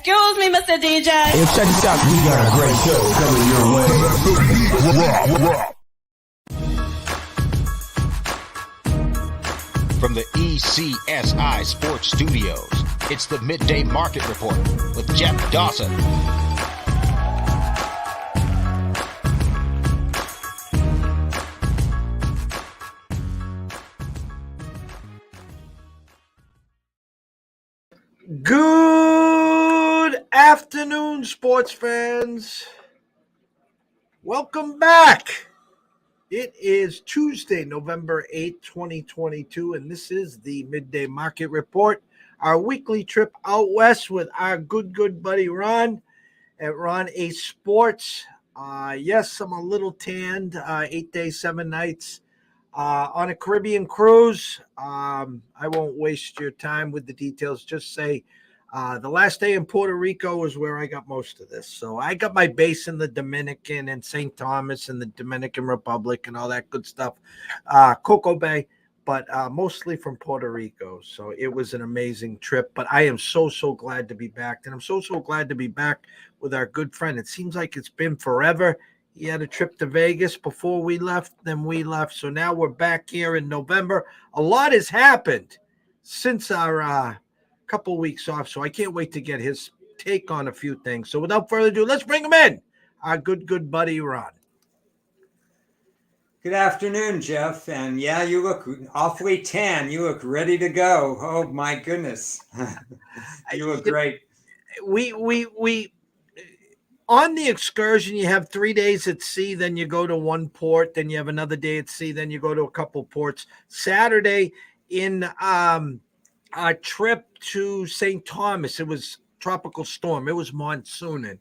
Excuse me, Mr. DJ. Hey, check this out. We got a great show coming your way. From the ECSI Sports Studios, it's the Midday Market Report with Jeff Dawson. Good afternoon, sports fans. Welcome back. It is Tuesday, November 8th, 2022, and this is the Midday Market Report, our weekly trip out west with our good buddy Ron at Ron A Sports. Yes, I'm a little tanned, 8 days, 7 nights on a Caribbean cruise. I won't waste your time with the details. Just say the last day in Puerto Rico is where I got most of this. So I got my base in the Dominican and St. Thomas and the Dominican Republic and all that good stuff, Coco Bay, but mostly from Puerto Rico. So it was an amazing trip, but I am so glad to be back. And I'm so glad to be back with our good friend. It seems like it's been forever. He had a trip to Vegas before we left, then we left. So now we're back here in November. A lot has happened since our couple weeks off, so I can't wait to get his take on a few things. So without further ado, let's bring him in. Our good buddy, Ron. Good afternoon, Jeff. And yeah, you look awfully tan. You look ready to go. Oh, my goodness. You look great. We on the excursion, you have 3 days at sea, then you go to one port, then you have another day at sea, then you go to a couple ports. Saturday in a trip to St. Thomas, it was tropical storm. It was monsooning,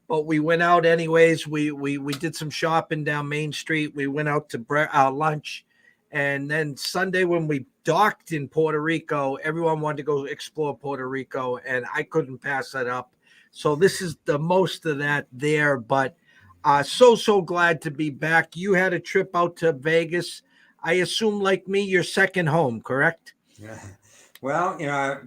but we went out anyways. We did some shopping down Main Street. We went out to lunch, and then Sunday when we docked in Puerto Rico, everyone wanted to go explore Puerto Rico, and I couldn't pass that up. So this is the most of that there, but so glad to be back. You had a trip out to Vegas. I assume, like me, your second home, correct? Yeah. Well,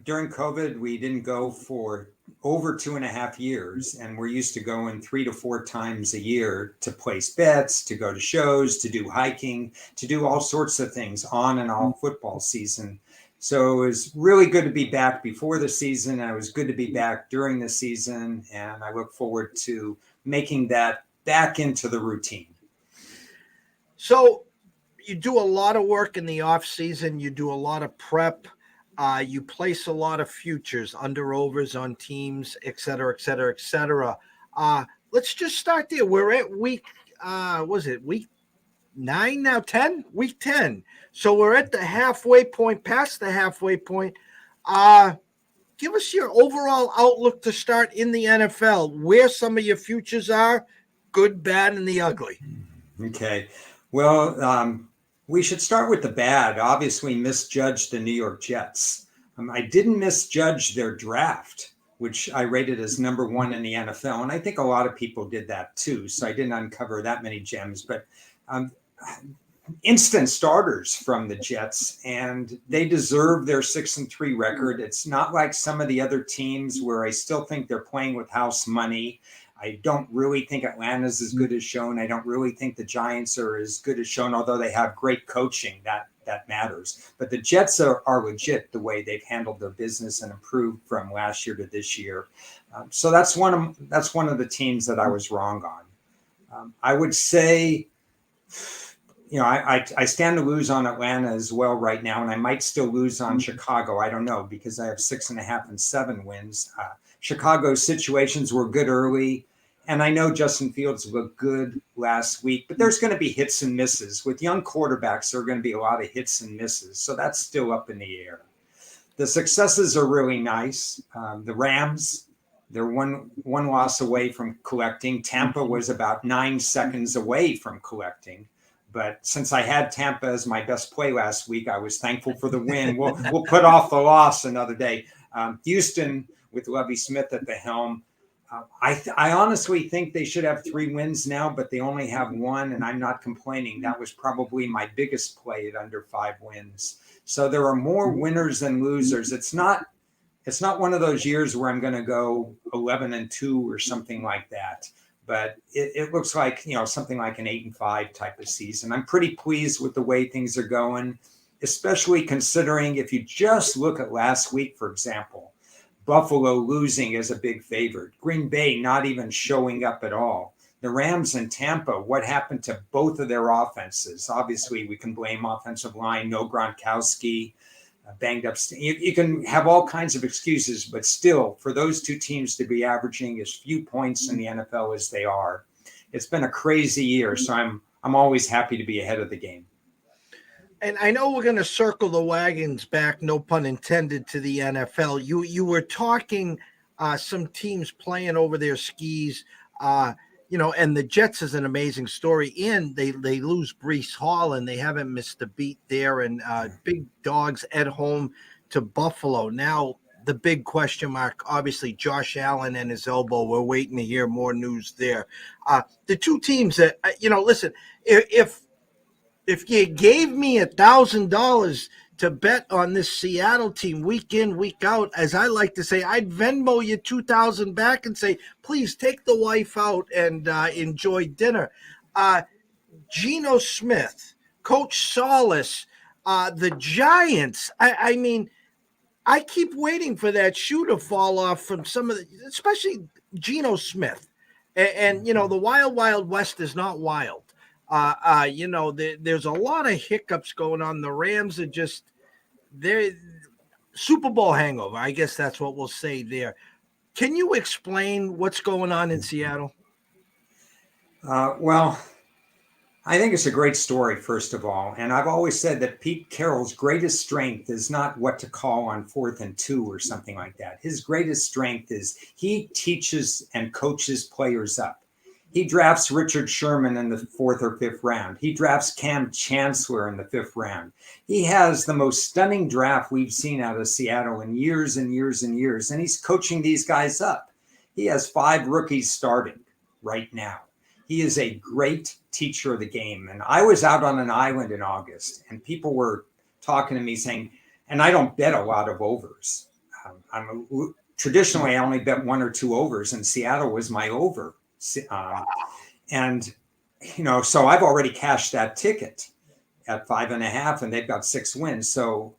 during COVID, we didn't go for over 2.5 years, and we're used to going 3 to 4 times a year to place bets, to go to shows, to do hiking, to do all sorts of things on and off football season. So it was really good to be back before the season. And it was good to be back during the season, and I look forward to making that back into the routine. So you do a lot of work in the off season. You do a lot of prep. You place a lot of futures, under-overs on teams, et cetera. Let's just start there. We're at week 9 now, 10? Week 10. So we're at the halfway point, past the halfway point. Give us your overall outlook to start in the NFL, where some of your futures are, good, bad, and the ugly. Okay. Well, we should start with the bad. Obviously, misjudged the New York Jets. I didn't misjudge their draft, which I rated as number 1 in the NFL. And I think a lot of people did that too. So I didn't uncover that many gems. But instant starters from the Jets, and they deserve their 6-3 record. It's not like some of the other teams where I still think they're playing with house money. I don't really think Atlanta's as good as shown. I don't really think the Giants are as good as shown, although they have great coaching. That matters. But the Jets are legit the way they've handled their business and improved from last year to this year. So that's one of the teams that I was wrong on. I would say, I stand to lose on Atlanta as well right now, and I might still lose on Chicago. I don't know, because I have 6.5 and 7 wins. Chicago's situations were good early, and I know Justin Fields looked good last week, but there's going to be hits and misses. With young quarterbacks, there are going to be a lot of hits and misses, so that's still up in the air. The successes are really nice. The Rams, they're one loss away from collecting. Tampa was about 9 seconds away from collecting. But since I had Tampa as my best play last week, I was thankful for the win. We'll put off the loss another day. Houston, with Lovie Smith at the helm, I honestly think they should have 3 wins now, but they only have 1, and I'm not complaining. That was probably my biggest play at under 5 wins. So there are more winners than losers. It's not It's not one of those years where I'm going to go 11-2 or something like that. But it looks like, something like an 8-5 type of season. I'm pretty pleased with the way things are going, especially considering if you just look at last week, for example, Buffalo losing as a big favorite, Green Bay not even showing up at all. The Rams and Tampa, what happened to both of their offenses? Obviously, we can blame offensive line, no Gronkowski, banged up. You can have all kinds of excuses, but still, for those two teams to be averaging as few points in the NFL as they are, it's been a crazy year. So I'm always happy to be ahead of the game. And I know we're going to circle the wagons back, no pun intended, to the NFL. You were talking some teams playing over their skis, and the Jets is an amazing story. And they lose Breece Hall, and they haven't missed a beat there. And big dogs at home to Buffalo. Now, the big question mark, obviously, Josh Allen and his elbow. We're waiting to hear more news there. The two teams that, listen, if you gave me $1,000 to bet on this Seattle team week in, week out, as I like to say, I'd Venmo you $2,000 back and say, please take the wife out and enjoy dinner. Geno Smith, Coach Solis, the Giants. I mean, I keep waiting for that shoe to fall off from some of the, especially Geno Smith. And the wild, wild west is not wild. There's a lot of hiccups going on. The Rams are just they're Super Bowl hangover. I guess that's what we'll say there. Can you explain what's going on in Seattle? Well, I think it's a great story, first of all. And I've always said that Pete Carroll's greatest strength is not what to call on 4th and 2 or something like that. His greatest strength is he teaches and coaches players up. He drafts Richard Sherman in the 4th or 5th round. He drafts Cam Chancellor in the 5th round. He has the most stunning draft we've seen out of Seattle in years and years and years. And he's coaching these guys up. He has 5 rookies starting right now. He is a great teacher of the game. And I was out on an island in August, and people were talking to me saying, and I don't bet a lot of overs. Traditionally, I only bet 1 or 2 overs, and Seattle was my over. So I've already cashed that ticket at 5.5, and they've got 6 wins. So,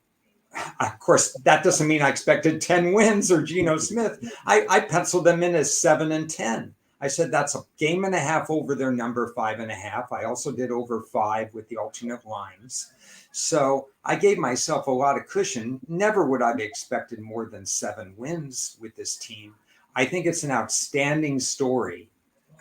of course, that doesn't mean I expected 10 wins or Geno Smith. I penciled them in as 7 and 10. I said that's a game and a half over their number, 5.5. I also did over 5 with the alternate lines. So I gave myself a lot of cushion. Never would I have expected more than 7 wins with this team. I think it's an outstanding story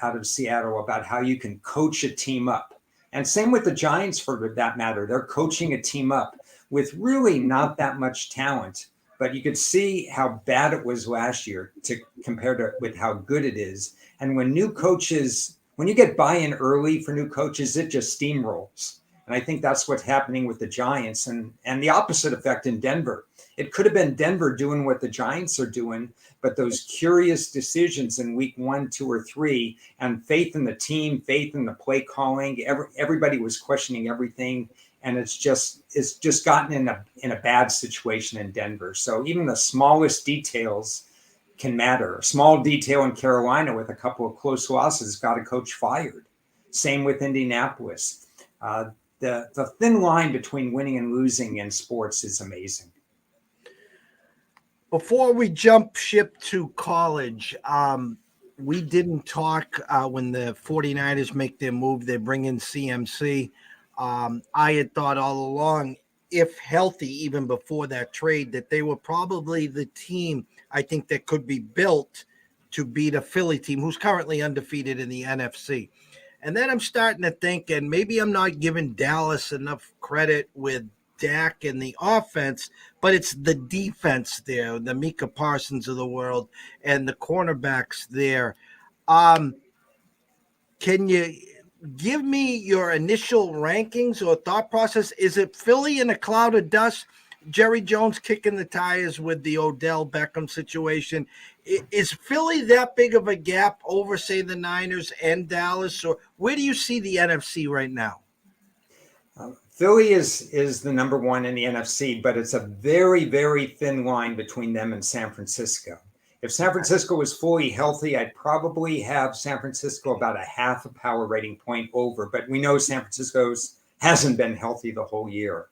out of Seattle about how you can coach a team up. And same with the Giants, for that matter. They're coaching a team up with really not that much talent, but you could see how bad it was last year to compare to with how good it is. And when new coaches, when you get buy-in early for new coaches, it just steamrolls. And I think that's what's happening with the Giants, and the opposite effect in Denver. It could have been Denver doing what the Giants are doing, but those curious decisions in week 1, 2, or 3, and faith in the team, faith in the play calling, everybody was questioning everything, and it's just gotten in a bad situation in Denver. So even the smallest details can matter. A small detail in Carolina with a couple of close losses got a coach fired. Same with Indianapolis. The thin line between winning and losing in sports is amazing. Before we jump ship to college, we didn't talk when the 49ers make their move. They bring in CMC. I had thought all along, if healthy, even before that trade, that they were probably the team I think that could be built to beat a Philly team who's currently undefeated in the NFC. And then I'm starting to think, and maybe I'm not giving Dallas enough credit with Dak and the offense, but it's the defense there, the Micah Parsons of the world and the cornerbacks there. Can you give me your initial rankings or thought process? Is it Philly in a cloud of dust? Jerry Jones kicking the tires with the Odell Beckham situation. Is Philly that big of a gap over, say, the Niners and Dallas? Or where do you see the NFC right now? Philly is the number one in the NFC, but it's a very, very thin line between them and San Francisco. If San Francisco was fully healthy, I'd probably have San Francisco about a half a power rating point over, but we know San Francisco's hasn't been healthy the whole year.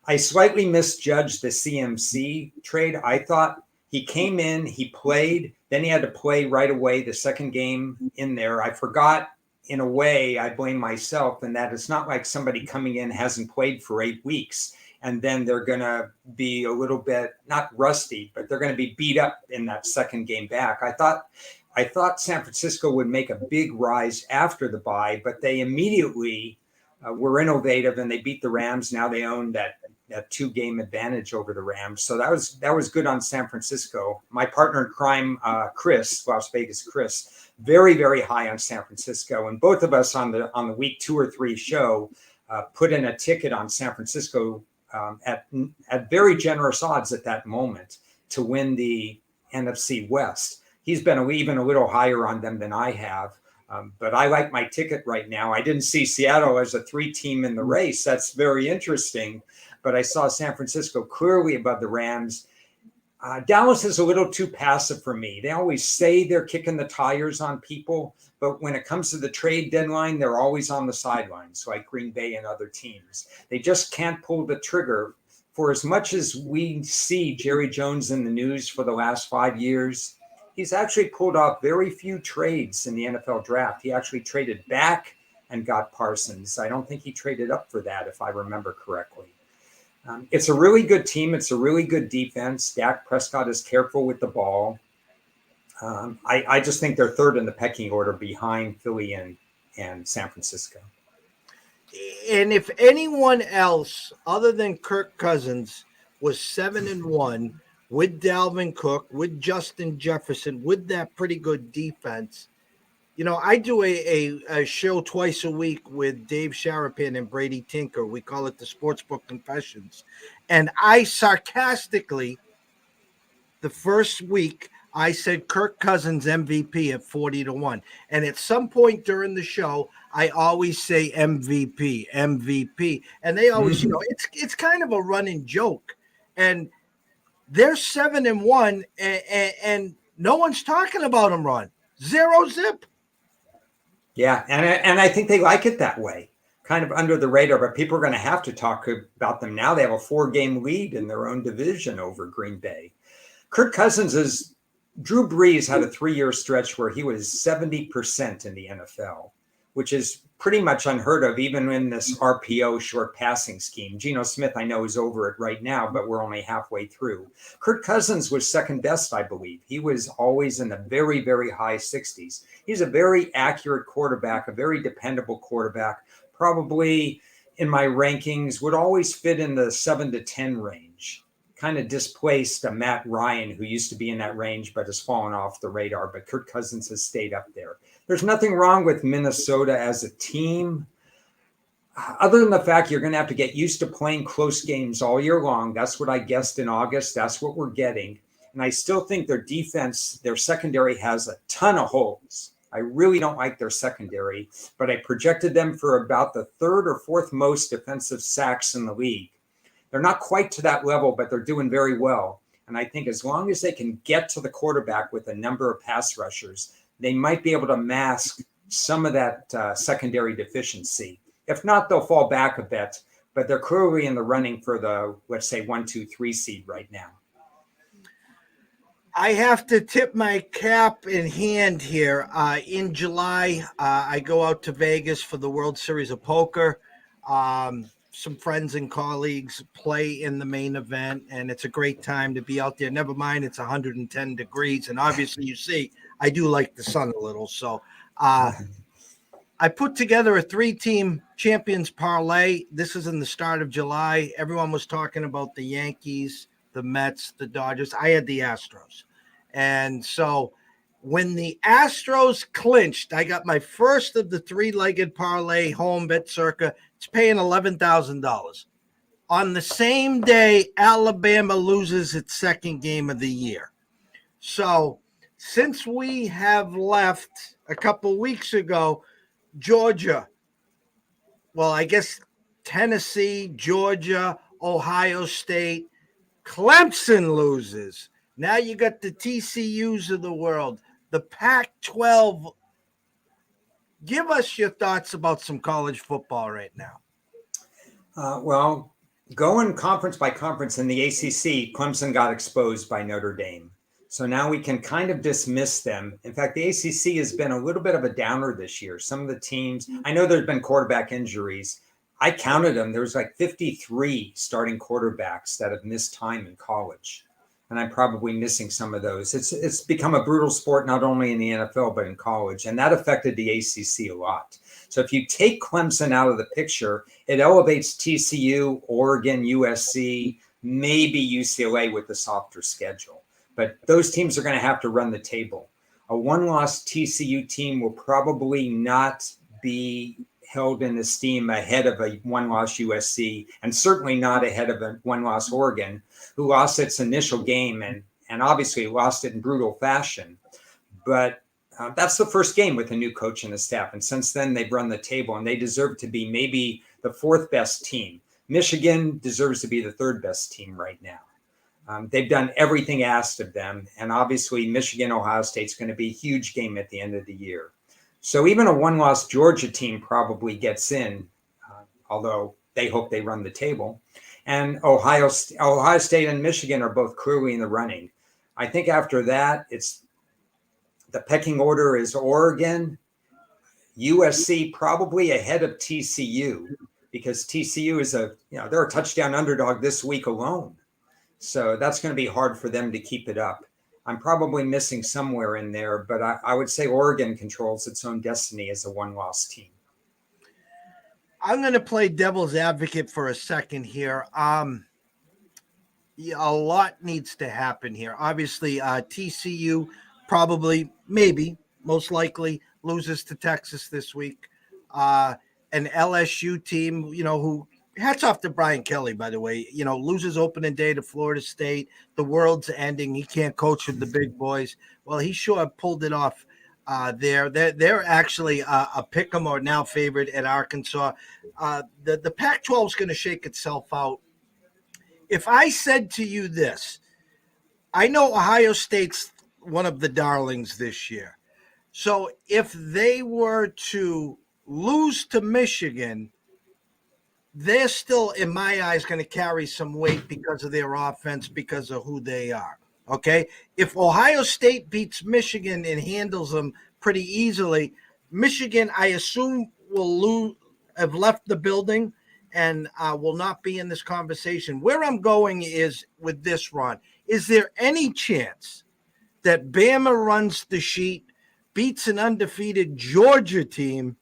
I slightly misjudged the CMC trade. I thought he came in, he played, then he had to play right away the second game in there. I forgot, in a way, I blame myself, and that it's not like somebody coming in hasn't played for 8 weeks and then they're going to be a little bit, not rusty, but they're going to be beat up in that second game back. I thought San Francisco would make a big rise after the bye, but they immediately were innovative and they beat the Rams. Now they own that 2-game advantage over the Rams. So that was good on San Francisco. My partner in crime, Chris, Las Vegas Chris, very, very high on San Francisco. And both of us on the week 2 or 3 show put in a ticket on San Francisco at very generous odds at that moment to win the NFC West. He's been even a little higher on them than I have. But I like my ticket right now. I didn't see Seattle as a 3-team in the race. That's very interesting. But I saw San Francisco clearly above the Rams. Dallas is a little too passive for me. They always say they're kicking the tires on people, but when it comes to the trade deadline, they're always on the sidelines, like Green Bay and other teams. They just can't pull the trigger. For as much as we see Jerry Jones in the news for the last 5 years, he's actually pulled off very few trades in the NFL draft. He actually traded back and got Parsons. I don't think he traded up for that, if I remember correctly. It's a really good team. It's a really good defense. Dak Prescott is careful with the ball. I just think they're third in the pecking order behind Philly and San Francisco. And if anyone else other than Kirk Cousins was 7-1 with Dalvin Cook, with Justin Jefferson, with that pretty good defense, I do a show twice a week with Dave Sharapan and Brady Tinker. We call it the Sportsbook Confessions. And I sarcastically, the first week, I said Kirk Cousins MVP at 40-1. And at some point during the show, I always say MVP. And they always, it's kind of a running joke. And they're 7-1, and no one's talking about them, Ron. 0 zip. Yeah, and I think they like it that way, kind of under the radar, but people are going to have to talk about them now. They have a 4-game lead in their own division over Green Bay. Kirk Cousins Drew Brees had a 3-year stretch where he was 70% in the NFL, which is pretty much unheard of, even in this RPO short passing scheme. Geno Smith, I know, is over it right now, but we're only halfway through. Kirk Cousins was second best, I believe. He was always in the very, very high 60s. He's a very accurate quarterback, a very dependable quarterback, probably in my rankings would always fit in the 7 to 10 range. Kind of displaced a Matt Ryan, who used to be in that range but has fallen off the radar. But Kirk Cousins has stayed up there. There's nothing wrong with Minnesota as a team, other than the fact you're going to have to get used to playing close games all year long. That's what I guessed in August. That's what we're getting. And I still think their defense, their secondary has a ton of holes. I really don't like their secondary, but I projected them for about the 3rd or 4th most defensive sacks in the league. They're not quite to that level, but they're doing very well. And I think as long as they can get to the quarterback with a number of pass rushers, they might be able to mask some of that secondary deficiency. If not, they'll fall back a bit, but they're clearly in the running for the, let's say, 1, 2, 3 seed right now. I have to tip my cap in hand here. In July, I go out to Vegas for the World Series of Poker. Some friends and colleagues play in the main event, and it's a great time to be out there. Never mind, it's 110 degrees, and obviously you see I do like the sun a little. So I put together a 3-team champions parlay. This is in the start of July. Everyone was talking about the Yankees, the Mets, the Dodgers. I had the Astros. And so when the Astros clinched, I got my first of the 3-legged parlay home bet circa. It's paying $11,000. On the same day, Alabama loses its 2nd game of the year. So since we have left a couple weeks ago, Georgia, well, I guess Tennessee, Georgia, Ohio State. Clemson loses. Now you got the TCUs of the world, the Pac-12. Give us your thoughts about some college football right now. Well, going conference by conference in the ACC, Clemson got exposed by Notre Dame. So now we can kind of dismiss them. In fact, the ACC has been a little bit of a downer this year. Some of the teams, I know there's been quarterback injuries. I counted them. There was like 53 starting quarterbacks that have missed time in college. And I'm probably missing some of those. It's become a brutal sport, not only in the NFL, but in college. And that affected the ACC a lot. So if you take Clemson out of the picture, it elevates TCU, Oregon, USC, maybe UCLA with the softer schedule. But those teams are going to have to run the table. A one-loss TCU team will probably not be held in esteem ahead of a one-loss USC, and certainly not ahead of a one-loss Oregon, who lost its initial game and obviously lost it in brutal fashion. But that's the first game with a new coach and a staff. And since then, they've run the table, and they deserve to be maybe the fourth best team. Michigan deserves to be the third best team right now. They've done everything asked of them. And obviously, Michigan, Ohio State's going to be a huge game at the end of the year. So even a one-loss Georgia team probably gets in, although they hope they run the table. And Ohio State and Michigan are both clearly in the running. I think after that, it's the pecking order is Oregon, USC probably ahead of TCU, because TCU is they're a touchdown underdog this week alone. So that's going to be hard for them to keep it up. I'm probably missing somewhere in there, but I would say Oregon controls its own destiny as a one-loss team. I'm going to play devil's advocate for a second here. A lot needs to happen here. Obviously, TCU probably, maybe, most likely loses to Texas this week. An LSU team, who hats off to Brian Kelly, by the way, loses opening day to Florida State. The world's ending. He can't coach with the big boys. Well, he sure pulled it off there. They're actually a pick 'em or now favorite at Arkansas. The Pac-12 is going to shake itself out. If I said to you this, I know Ohio State's one of the darlings this year. So if they were to lose to Michigan, they're still, in my eyes, going to carry some weight because of their offense, because of who they are. Okay? If Ohio State beats Michigan and handles them pretty easily, Michigan, I assume, have left the building and will not be in this conversation. Where I'm going is with this, Ron. Is there any chance that Bama runs the sheet, beats an undefeated Georgia team,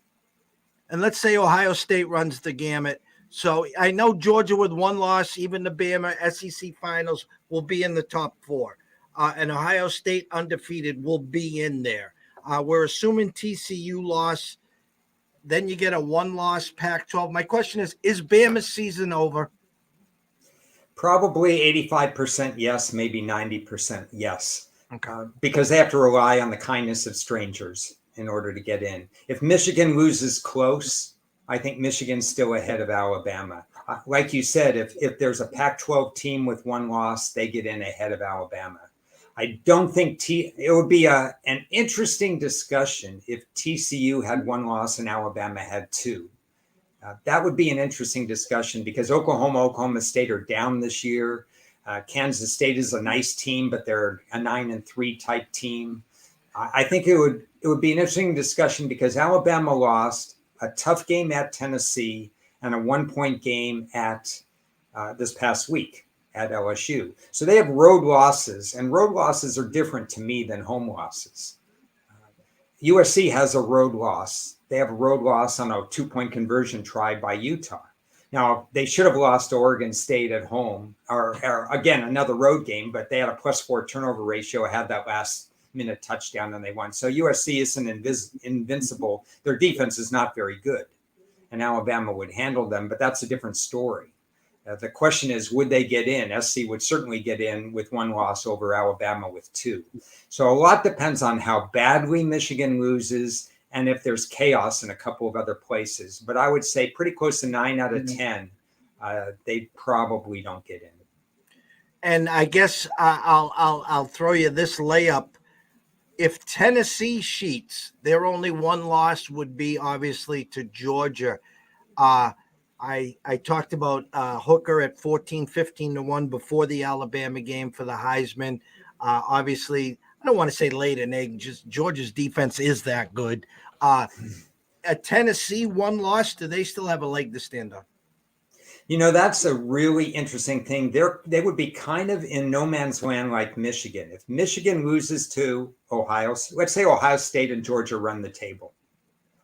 and let's say Ohio State runs the gamut? So I know Georgia with one loss, even the Bama SEC finals will be in the top four. And Ohio State undefeated will be in there. We're assuming TCU loss. Then you get a one-loss Pac-12. My question is Bama's season over? Probably 85% yes, maybe 90% yes. Okay. Because they have to rely on the kindness of strangers in order to get in. If Michigan loses close, I think Michigan's still ahead of Alabama. Like you said, if there's a Pac-12 team with one loss, they get in ahead of Alabama. I don't think it would be an interesting discussion if TCU had one loss and Alabama had two. That would be an interesting discussion because Oklahoma State are down this year. Kansas State is a nice team, but they're a 9-3 type team. I think it would be an interesting discussion because Alabama lost a tough game at Tennessee and a 1-point game at this past week at LSU. So they have road losses, and road losses are different to me than home losses. USC has a road loss. They have a road loss on a 2-point conversion try by Utah. Now, they should have lost to Oregon State at home, or again, another road game, but they had a +4 turnover ratio, had that last minute touchdown, and they won. So USC isn't invincible. Their defense is not very good, and Alabama would handle them, but that's a different story. The question is, would they get in? SC would certainly get in with one loss over Alabama with two. So a lot depends on how badly Michigan loses and if there's chaos in a couple of other places. But I would say pretty close to 9 out of 10, they probably don't get in. And I guess I'll throw you this layup. If Tennessee sheets, their only one loss would be obviously to Georgia. I talked about Hooker at 14-15-1 before the Alabama game for the Heisman. Obviously, I don't want to say laid an egg. Just Georgia's defense is that good. At Tennessee, one loss. Do they still have a leg to stand on? That's a really interesting thing. They would be kind of in no man's land like Michigan. If Michigan loses to Ohio, let's say Ohio State and Georgia run the table,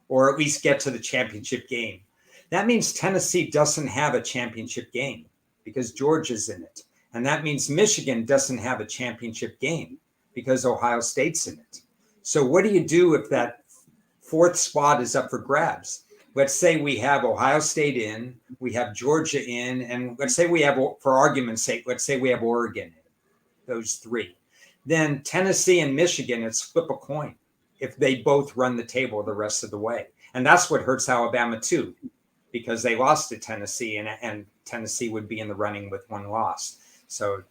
or at least get to the championship game. That means Tennessee doesn't have a championship game because Georgia's in it. And that means Michigan doesn't have a championship game because Ohio State's in it. So what do you do if that fourth spot is up for grabs? Let's say we have Ohio State in, we have Georgia in, and let's say we have, for argument's sake, let's say we have Oregon in, those three. Then Tennessee and Michigan, it's flip a coin if they both run the table the rest of the way. And that's what hurts Alabama too, because they lost to Tennessee, and Tennessee would be in the running with one loss. So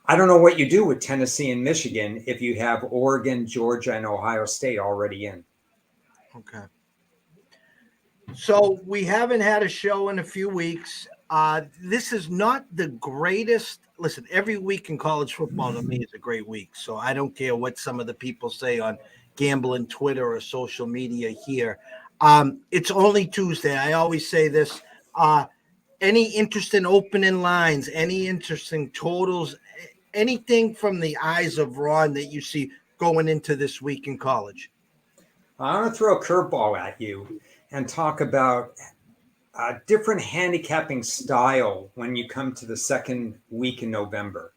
I don't know what you do with Tennessee and Michigan if you have Oregon, Georgia, and Ohio State already in. Okay. So we haven't had a show in a few weeks. This is not the greatest. Listen, every week in college football to me is a great week. So I don't care what some of the people say on gambling Twitter or social media here. It's only Tuesday. I always say this. Any interest in opening lines, any interesting totals, anything from the eyes of Ron that you see going into this week in college? I want to throw a curveball at you and talk about a different handicapping style when you come to the second week in November.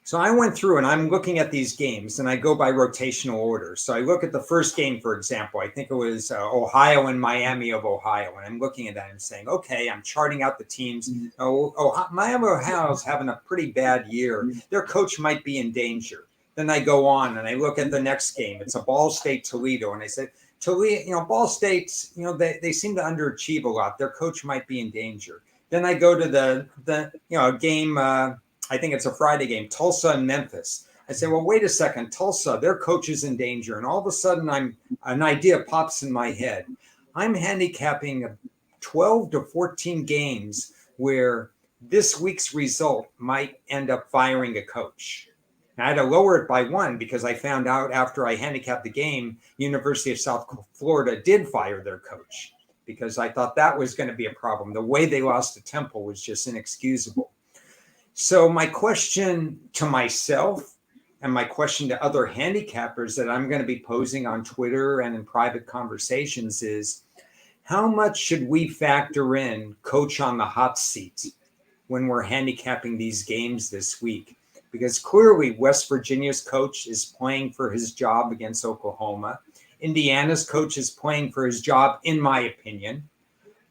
So I went through and I'm looking at these games and I go by rotational order. So I look at the first game, for example, I think it was Ohio and Miami of Ohio. And I'm looking at that and saying, okay, I'm charting out the teams. Miami, Ohio's having a pretty bad year. Their coach might be in danger. Then I go on and I look at the next game. It's a Ball State Toledo. And I said, Toledo, Ball State's, they seem to underachieve a lot. Their coach might be in danger. Then I go to the game, I think it's a Friday game, Tulsa and Memphis. I say, well, wait a second, Tulsa, their coach is in danger. And all of a sudden an idea pops in my head. I'm handicapping 12 to 14 games where this week's result might end up firing a coach. I had to lower it by one because I found out after I handicapped the game, University of South Florida did fire their coach because I thought that was going to be a problem. The way they lost to Temple was just inexcusable. So my question to myself and my question to other handicappers that I'm going to be posing on Twitter and in private conversations is, how much should we factor in coach on the hot seat when we're handicapping these games this week? Because clearly West Virginia's coach is playing for his job against Oklahoma. Indiana's coach is playing for his job, in my opinion.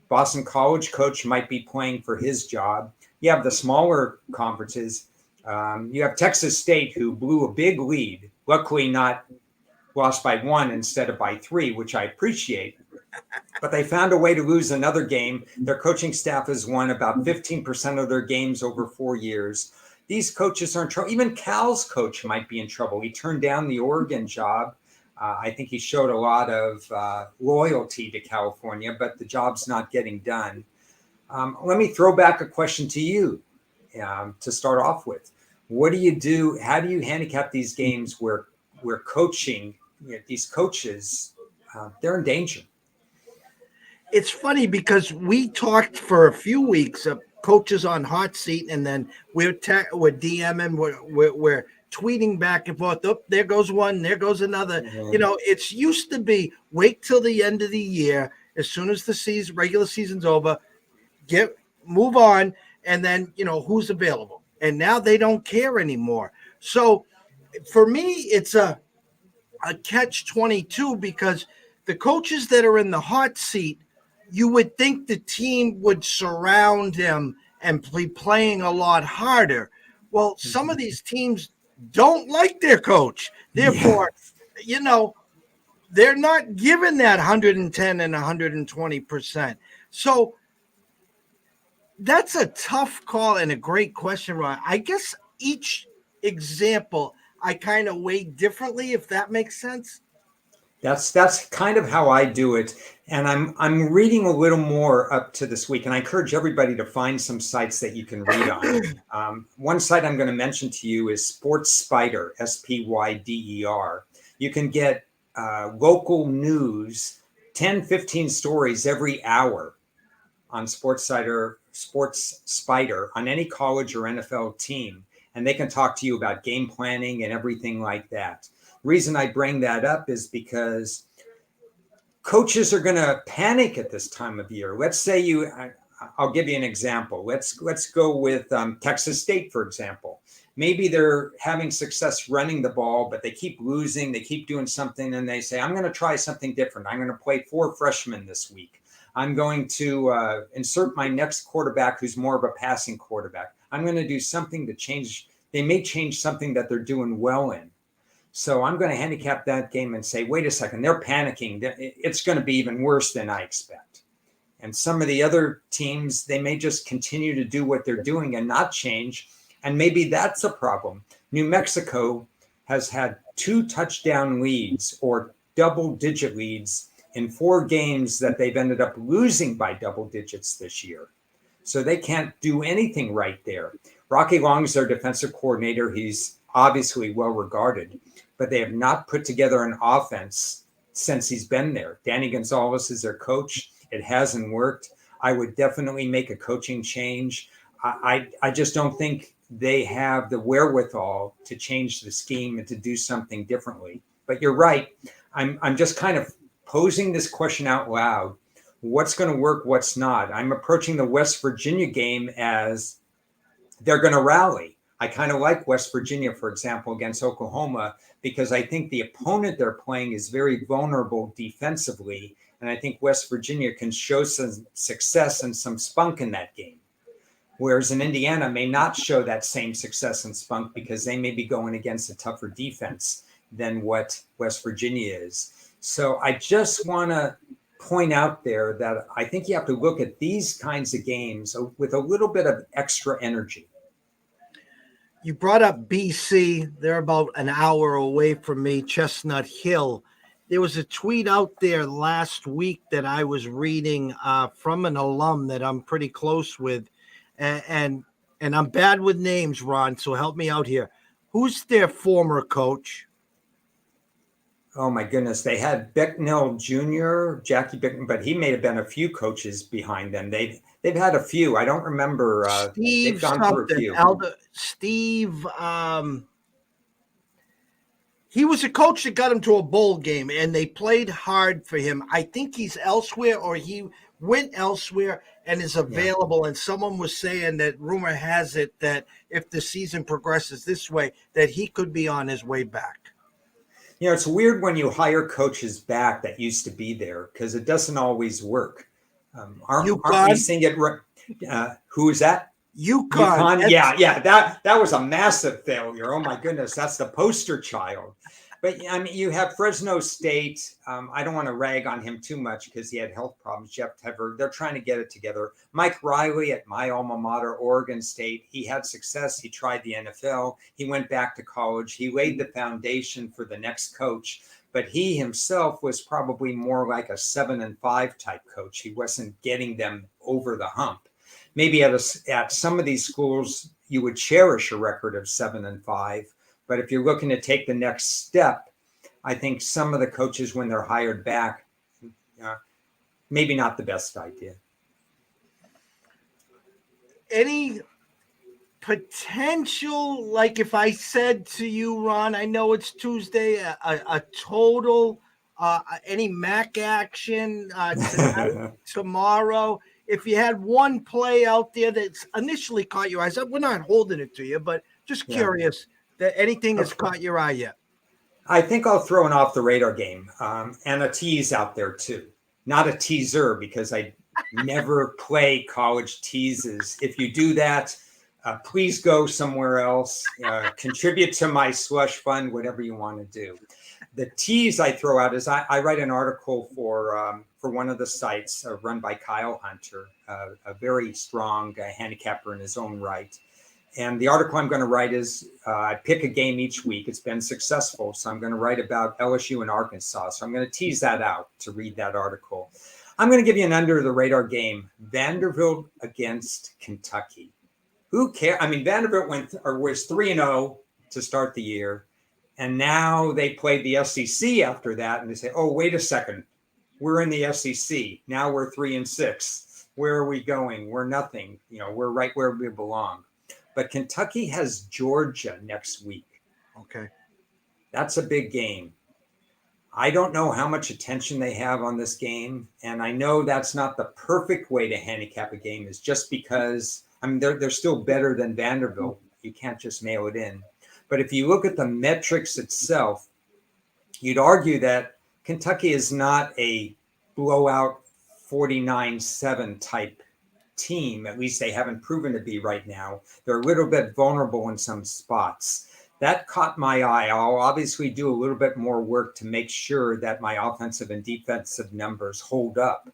Boston College coach might be playing for his job. You have the smaller conferences. You have Texas State, who blew a big lead, luckily not lost by one instead of by three, which I appreciate. But they found a way to lose another game. Their coaching staff has won about 15% of their games over 4 years. These coaches are in trouble. Even Cal's coach might be in trouble. He turned down the Oregon job. I think he showed a lot of loyalty to California, but the job's not getting done. Let me throw back a question to you to start off with. What do you do? How do you handicap these games where coaching, these coaches, they're in danger? It's funny because we talked for a few weeks of coaches on hot seat, and then we're DMing, we're tweeting back and forth. Oh, there goes one, there goes another. Mm-hmm. It's used to be wait till the end of the year, as soon as the regular season's over, move on, and then who's available. And now they don't care anymore. So for me, it's a catch-22 because the coaches that are in the hot seat, you would think the team would surround him and be playing a lot harder. Well, some of these teams don't like their coach. Therefore, they're not given that 110 and 120%. So that's a tough call and a great question, Ron. I guess each example I kind of weigh differently, if that makes sense. That's kind of how I do it. And I'm reading a little more up to this week, and I encourage everybody to find some sites that you can read on. One site I'm going to mention to you is Sports Spider, Spyder. You can get local news, 10, 15 stories every hour on Sports Spider on any college or NFL team, and they can talk to you about game planning and everything like that. Reason I bring that up is because coaches are going to panic at this time of year. Let's say I'll give you an example. Let's go with Texas State, for example. Maybe they're having success running the ball, but they keep losing. They keep doing something, and they say, I'm going to try something different. I'm going to play 4 freshmen this week. I'm going to insert my next quarterback who's more of a passing quarterback. I'm going to do something to change. They may change something that they're doing well in. So I'm going to handicap that game and say, wait a second, they're panicking. It's going to be even worse than I expect. And some of the other teams, they may just continue to do what they're doing and not change. And maybe that's a problem. New Mexico has had 2 touchdown leads or double-digit leads in 4 games that they've ended up losing by double digits this year. So they can't do anything right there. Rocky Long is their defensive coordinator. He's obviously well regarded, but they have not put together an offense since he's been there. Danny Gonzalez is their coach. It hasn't worked. I would definitely make a coaching change. I just don't think they have the wherewithal to change the scheme and to do something differently. But you're right. I'm just kind of posing this question out loud. What's going to work? What's not? I'm approaching the West Virginia game as they're going to rally. I kind of like West Virginia, for example, against Oklahoma, because I think the opponent they're playing is very vulnerable defensively. And I think West Virginia can show some success and some spunk in that game. Whereas in Indiana may not show that same success and spunk because they may be going against a tougher defense than what West Virginia is. So I just want to point out there that I think you have to look at these kinds of games with a little bit of extra energy. You brought up BC. They're about an hour away from me, Chestnut Hill. There was a tweet out there last week that I was reading from an alum that I'm pretty close with. And I'm bad with names, Ron, so help me out here. Who's their former coach? Oh, my goodness. They had Bicknell Jr., Jackie Bicknell, but he may have been a few coaches behind them. They've had a few. I don't remember. Steve something. Steve. He was a coach that got him to a bowl game, and they played hard for him. I think he's elsewhere, or he went elsewhere and is available. Yeah. And someone was saying that rumor has it that if the season progresses this way, that he could be on his way back. You know, it's weird when you hire coaches back that used to be there because it doesn't always work. Aren't we seeing it? Who is that? UConn. Yeah. That was a massive failure. Oh my goodness, that's the poster child. But I mean, you have Fresno State. I don't want to rag on him too much because he had health problems. Jeff Tevere, they're trying to get it together. Mike Riley at my alma mater, Oregon State. He had success. He tried the NFL. He went back to college. He laid the foundation for the next coach. But he himself was probably more like a 7-5 type coach. He wasn't getting them over the hump. Maybe at some of these schools, you would cherish a record of 7-5. But if you're looking to take the next step, I think some of the coaches, when they're hired back, maybe not the best idea. Any potential, like if I said to you, Ron, I know it's Tuesday, a total, any MAC action tonight, tomorrow? If you had one play out there that's initially caught your eyes, we're not holding it to you, but just curious that anything has caught your eye yet. I think I'll throw an off the radar game and a tease out there too. Not a teaser because I never play college teases. If you do that, please go somewhere else, contribute to my slush fund, whatever you want to do. The tease I throw out is I write an article for one of the sites run by Kyle Hunter, a very strong handicapper in his own right. And the article I'm going to write is I pick a game each week. It's been successful. So I'm going to write about LSU and Arkansas. So I'm going to tease that out to read that article. I'm going to give you an under the radar game. Vanderbilt against Kentucky. Who cares? I mean, Vanderbilt was 3-0 to start the year. And now they played the SEC after that. And they say, oh, wait a second. We're in the SEC. Now we're 3-6. Where are we going? We're nothing. We're right where we belong. But Kentucky has Georgia next week. Okay. That's a big game. I don't know how much attention they have on this game. And I know that's not the perfect way to handicap a game, is just because, they're still better than Vanderbilt. You can't just mail it in. But if you look at the metrics itself, you'd argue that Kentucky is not a blowout 49-7 type team. At least they haven't proven to be right now. They're a little bit vulnerable in some spots. That caught my eye. I'll obviously do a little bit more work to make sure that my offensive and defensive numbers hold up.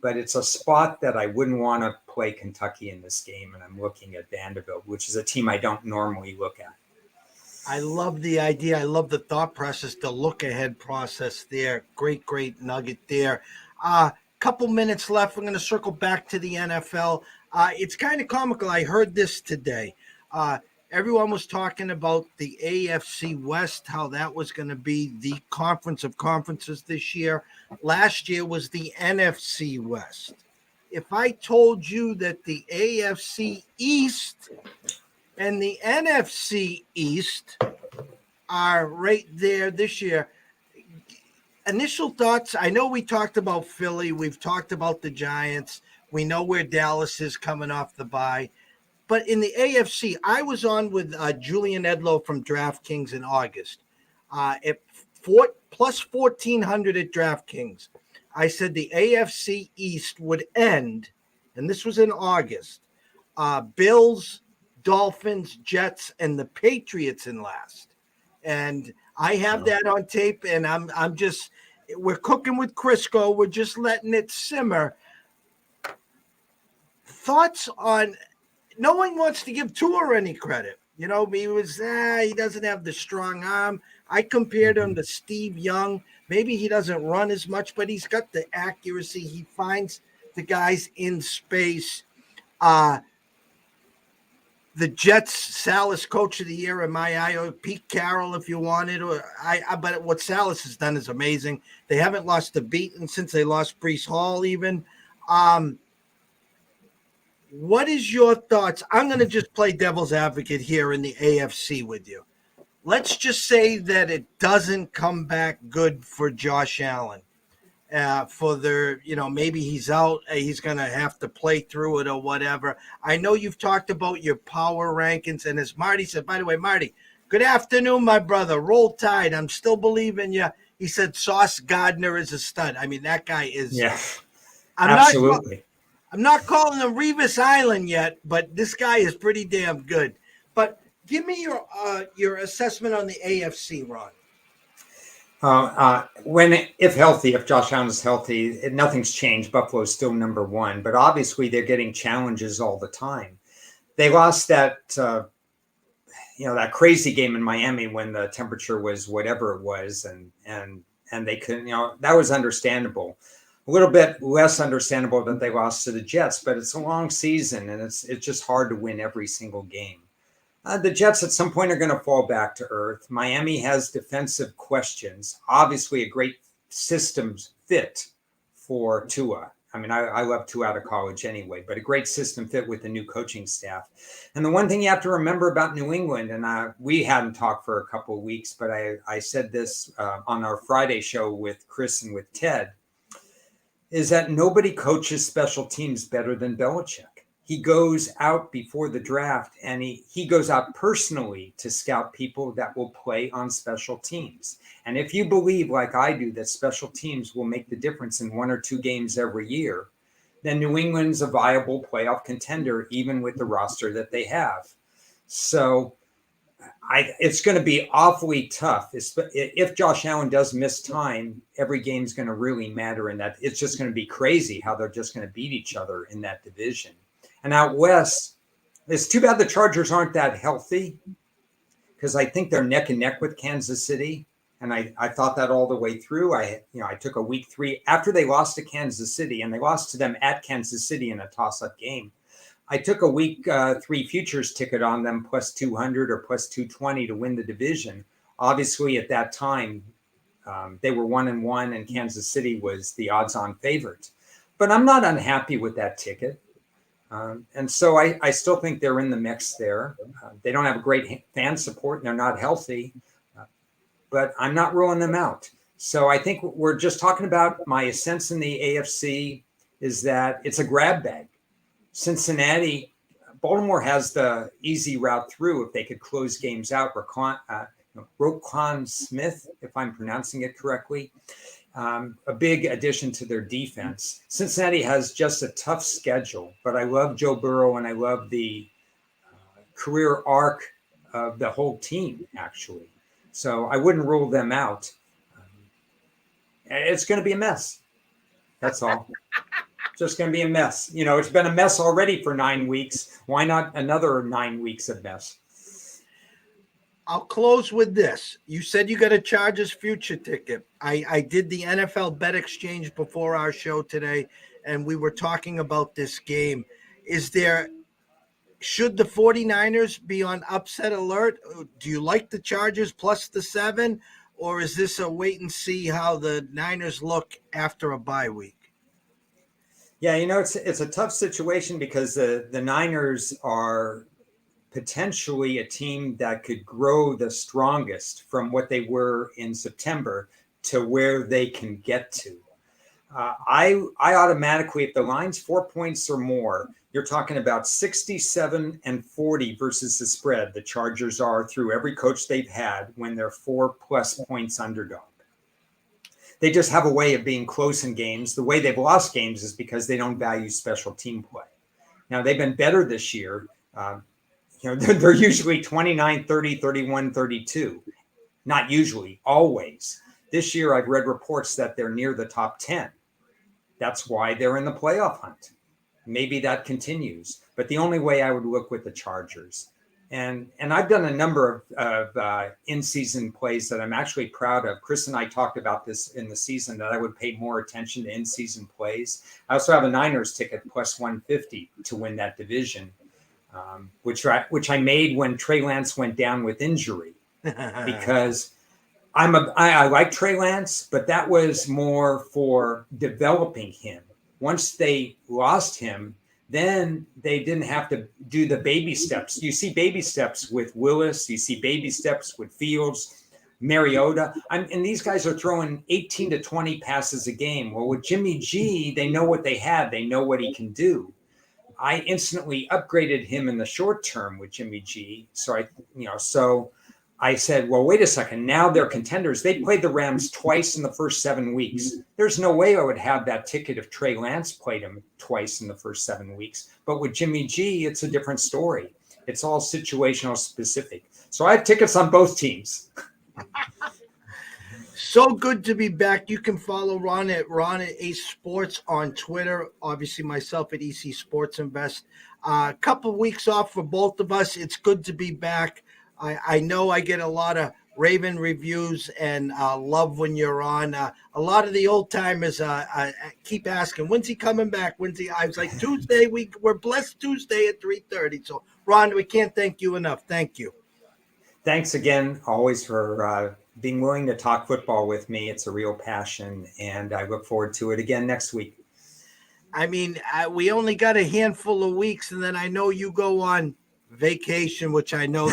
But it's a spot that I wouldn't want to play Kentucky in this game. And I'm looking at Vanderbilt, which is a team I don't normally look at. I love the idea. I love the thought process, the look ahead process there. Great nugget there. Couple minutes left. We're going to circle back to the NFL. It's kind of comical. I heard this today. Everyone was talking about the AFC West, how that was going to be the conference of conferences this year. Last year was the NFC West. If I told you that the AFC East and the NFC East are right there this year, initial thoughts. I know we talked about Philly. We've talked about the Giants. We know where Dallas is coming off the bye. But in the AFC, I was on with Julian Edlow from DraftKings in August. At plus 1,400 at DraftKings, I said the AFC East would end, and this was in August, Bills, Dolphins, Jets, and the Patriots in last. And I have that on tape, and we're cooking with Crisco. We're just letting it simmer. Thoughts on, no one wants to give Tua any credit. He doesn't have the strong arm. I compared him to Steve Young. Maybe he doesn't run as much, but he's got the accuracy. He finds the guys in space. The Jets, Salas Coach of the Year in my eye, or Pete Carroll if you wanted. But what Salas has done is amazing. They haven't lost a beat since they lost Breece Hall even. What is your thoughts? I'm going to just play devil's advocate here in the AFC with you. Let's just say that it doesn't come back good for Josh Allen. Maybe he's out. He's going to have to play through it or whatever. I know you've talked about your power rankings. And as Marty said, by the way, Marty, good afternoon, my brother. Roll Tide. I'm still believing you. He said Sauce Gardner is a stud. I mean, that guy is. Yeah, absolutely. I'm not calling him Revis Island yet, but this guy is pretty damn good. But give me your assessment on the AFC, Ron. If Josh Allen is healthy, nothing's changed. Buffalo's still number one, but obviously they're getting challenges all the time. They lost that crazy game in Miami when the temperature was whatever it was, and they couldn't. That was understandable. A little bit less understandable that they lost to the Jets, but it's a long season and it's just hard to win every single game. The Jets at some point are going to fall back to earth. Miami has defensive questions. Obviously, a great systems fit for Tua. I mean, I love Tua out of college anyway, but a great system fit with the new coaching staff. And the one thing you have to remember about New England, and we hadn't talked for a couple of weeks, but I said this on our Friday show with Chris and with Ted, is that nobody coaches special teams better than Belichick. He goes out before the draft and he goes out personally to scout people that will play on special teams. And if you believe, like I do, that special teams will make the difference in one or two games every year, then New England's a viable playoff contender, even with the roster that they have. So It's going to be awfully tough. If Josh Allen does miss time, every game's going to really matter in that. It's just going to be crazy how they're just going to beat each other in that division. And out west, it's too bad the Chargers aren't that healthy, because I think they're neck and neck with Kansas City. And I thought that all the way through. I took a week 3 after they lost to Kansas City, and they lost to them at Kansas City in a toss-up game. I took a week 3 futures ticket on them plus 200 or plus 220 to win the division. Obviously, at that time, they were 1-1, and Kansas City was the odds-on favorite. But I'm not unhappy with that ticket. And so I still think they're in the mix there. They don't have great fan support, and they're not healthy. But I'm not ruling them out. So I think we're just talking about my sense in the AFC is that it's a grab bag. Baltimore has the easy route through if they could close games out. Roquan Smith, if I'm pronouncing it correctly, a big addition to their defense. Cincinnati has just a tough schedule, but I love Joe Burrow and I love the career arc of the whole team, actually. So I wouldn't rule them out. It's going to be a mess. That's all. Just going to be a mess. It's been a mess already for 9 weeks. Why not another 9 weeks of mess? I'll close with this. You said you got a Chargers future ticket. I did the NFL bet exchange before our show today, and we were talking about this game. Should the 49ers be on upset alert? Do you like the Chargers plus the 7? Or is this a wait and see how the Niners look after a bye week? Yeah, it's a tough situation because the Niners are potentially a team that could grow the strongest from what they were in September to where they can get to. I automatically, if the line's 4 points or more, you're talking about 67-40 versus the spread. The Chargers are through every coach they've had when they're 4+ points underdog. They just have a way of being close in games. The way they've lost games is because they don't value special team play. Now, they've been better this year. They're usually 29, 30, 31, 32. Not usually, always. This year, I've read reports that they're near the top 10. That's why they're in the playoff hunt. Maybe that continues. But the only way I would look with the Chargers. And I've done a number of in-season plays that I'm actually proud of. Chris and I talked about this in the season, that I would pay more attention to in-season plays. I also have a Niners ticket plus 150 to win that division, which I made when Trey Lance went down with injury. Because I like Trey Lance, but that was more for developing him. Once they lost him, then they didn't have to do the baby steps. You see baby steps with Willis. You see baby steps with Fields, Mariota. And these guys are throwing 18 to 20 passes a game. Well, with Jimmy G, they know what they have. They know what he can do. I instantly upgraded him in the short term with Jimmy G. So I said, well, wait a second. Now they're contenders. They played the Rams twice in the first 7 weeks. There's no way I would have that ticket if Trey Lance played him twice in the first 7 weeks. But with Jimmy G, it's a different story. It's all situational specific. So I have tickets on both teams. So good to be back. You can follow Ron at Ace Sports on Twitter. Obviously, myself at EC Sports Invest. A couple of weeks off for both of us. It's good to be back. I know I get a lot of Raven reviews and love when you're on. A lot of the old timers keep asking, when's he coming back? I was like, Tuesday. We're blessed Tuesday at 3:30. So, Ron, we can't thank you enough. Thank you. Thanks again, always, for being willing to talk football with me. It's a real passion, and I look forward to it again next week. I mean, we only got a handful of weeks, and then I know you go on vacation, which I know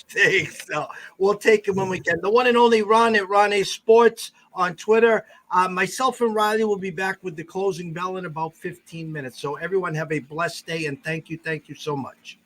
takes. So we'll take it when we can. The one and only Ron at Ron A Sports on Twitter. Myself and Riley will be back with the closing bell in about 15 minutes. So everyone have a blessed day, and thank you so much.